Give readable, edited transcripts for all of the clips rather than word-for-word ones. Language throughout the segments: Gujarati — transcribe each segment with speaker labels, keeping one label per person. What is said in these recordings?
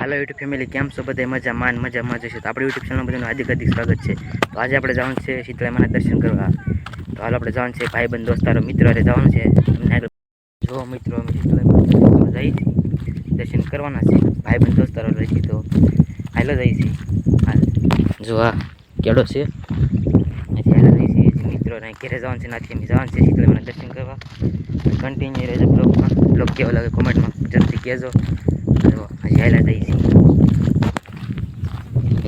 Speaker 1: હાલો યુટ્યુબ ફેમિલી, કેમ છો બધા? મજામાં જશે તો આપણે યુટ્યુબ ચેનલ બધાનું હાર્દિક સ્વાગત છે. તો આજે આપણે જવાનું છે શીતળામાના દર્શન કરવા. તો હાલ આપણે જવાનું છે ભાઈબંધ દોસ્તારો મિત્રો જવાનું છે. જો મિત્રો અમે શીતળામાં જઈ દર્શન કરવાના છે ભાઈબંધ દોસ્તારો રહી. તો હાલો જઈ છે. હાલ જો આ કેળો છે, હાલો જઈ છે મિત્રો ઘેરે જવાનું છે. નાથી અમે જવાનું છે શીતળામાના દર્શન કરવા. કન્ટિન્યુ રહેજો બ્લોગમાં. બ્લોગ કેવો લાગે કોમેન્ટમાં જરૂરથી કહેજો. હજી હાલ્યા જઈ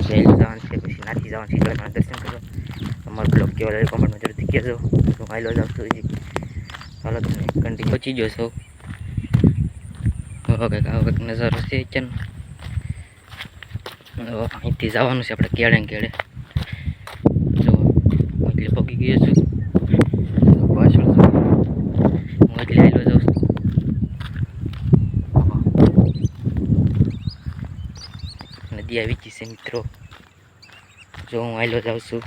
Speaker 1: છે, જવાનું છે, પછી નાથી જવાનું શીતળામાના દર્શન કરવા. અમારો બ્લોગ કેવો લાગે કોમેન્ટમાં જરૂરથી કહેજો. હું હાલો જાઉં છું હજી. હાલો તમને કન્ટિન્યુ પહોંચી ગયો છો. કંઈક આવો કંઈક નજારો છે અત્યારનો. અહીંથી જવાનું છે આપણે કેળે ને કેળે. જો હું એટલે પગી ગયો છું પાછળ. હું એટલે હાલો જાઉં છું. નદી આવી ગઈ છે મિત્રો. જો હું હાલો જાઉં છું.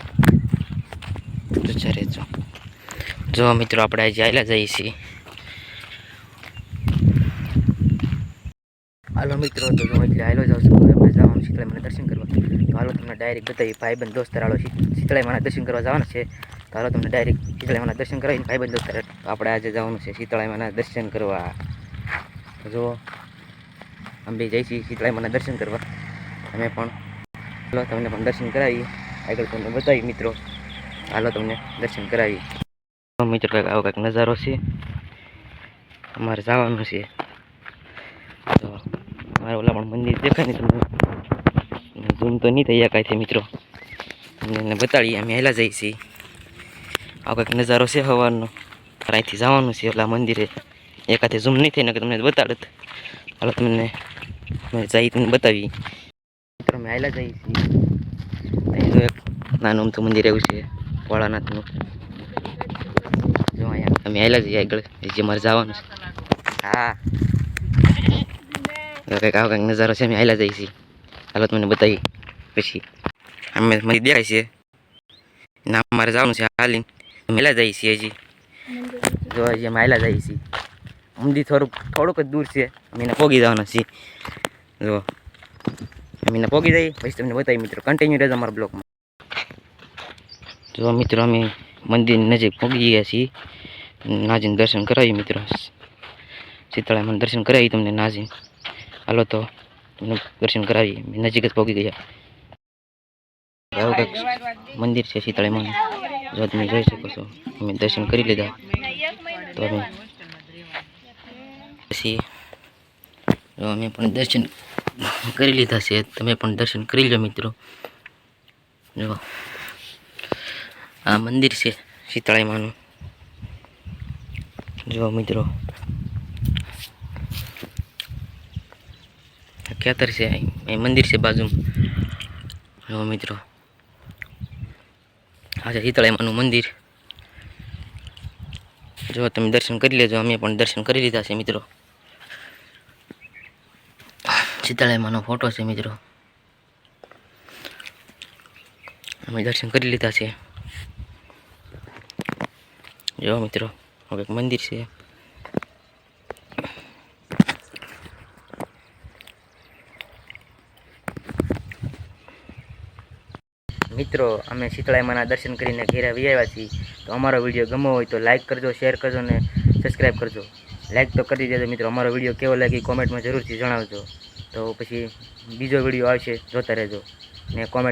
Speaker 1: જો મિત્રો આપણે આજે હાલ્યા જઈએ છીએ. હાલો મિત્રો, તો હું એટલે હાલો જાઉં છું. આપણે જવાનું શીતળામાના દર્શન કરવા. તો હાલો તમને ડાયરેક્ટ બતાવી ભાઈબંધ દોસ્તાર હાલો શીતળામાના દર્શન કરવા જવાના છે. તો હાલો તમને ડાયરેક્ટ શીતળામાના દર્શન કરાવીને ભાઈબંધ દોસ્તાર. તો આપણે આજે જવાનું છે શીતળામાના દર્શન કરવા. જો અમે જઈ છીએ શીતળામાના દર્શન કરવા. તમે પણ હાલો તમને પણ દર્શન કરાવી. આગળ તમને બતાવી મિત્રો. હાલો તમને દર્શન કરાવી. મિત્રો કંઈક આવો કંઈક નજારો છે. અમારે જવાનું છે. તો મારે ઓલા પણ મંદિર દેખાય ને તમને ઝૂમ તો નહીં થઈ કાંઈ મિત્રો. તમને બતાડીએ અમે હેલા જઈએ છીએ. આવો કંઈક નજારો છે સવારનો. અહીંથી જવાનું છે ઓલા મંદિરે. એકાથી ઝૂમ નહીં થઈને તમને બતાડત. હાલો તમને જઈ તમને બતાવી મિત્રો. અમે હાલ્યા જઈએ છીએ. અહીં જો એક નાનું અમથું મંદિર એવું છે ભોળાનાથનું. જો અહીંયા અમે હાલ્યા જઈએ આગળ જે મારે જવાનું છે. હા કંઈક આવો કંઈક નજારો છે. અમે હાલ્યા જઈએ છીએ. હાલો તમને બતાવી પછી અમે મંદિર દેખાય છે. ના મારે જવાનું છે હાલીને. હાલ્યા જઈએ છીએ હજી. જો હજી અમે હાલ્યા જઈએ છીએ. મંદિર થોડુંક જ દૂર છે. અમે એને પોગી જવાના છીએ. જો અમે એને પોગી જઈએ પછી તમને બતાવી મિત્રો. કન્ટિન્યુ રહેજો અમારા બ્લોગમાં. જો મિત્રો અમે મંદિરની નજીક પોગી ગયા છીએ. નાજીને દર્શન કરાવી મિત્રો. શીતળામાના દર્શન કરાવી તમને નાજી. હાલો તો તમને દર્શન કરાવીએ. નજીક જ પહોંચી ગયા. આવું કંઈક મંદિર છે શીતળામાનું. જો તમે જોઈ શકો છો. અમે દર્શન કરી લીધા. તો અમે પછી જો અમે પણ દર્શન કરી લીધા છે. તમે પણ દર્શન કરી લો મિત્રો. જો આ મંદિર છે શીતળામાનું. જો મિત્રો ખેતર છે, અહીં મંદિર છે બાજુમાં. જો મિત્રો આ છે શીતળામાનું મંદિર. જો તમે દર્શન કરી લેજો. અમે પણ દર્શન કરી લીધા છે મિત્રો. શીતળામાનો ફોટો છે મિત્રો. અમે દર્શન કરી લીધા છે. જો મિત્રો હવે એક મંદિર છે. મિત્રો અમે શીતળામાના દર્શન કરીને ઘેરે આવી આવ્યા છીએ. તો અમારો વિડીયો ગમ્યો હોય તો લાઈક કરજો, શેર કરજો ને સબસ્ક્રાઈબ કરજો. લાઈક તો કરી દેજો મિત્રો. અમારો વિડીયો કેવો લાગે કોમેન્ટમાં જરૂરથી જણાવજો. તો પછી બીજો વિડીયો આવશે, જોતા રહેજો ને કોમેન્ટ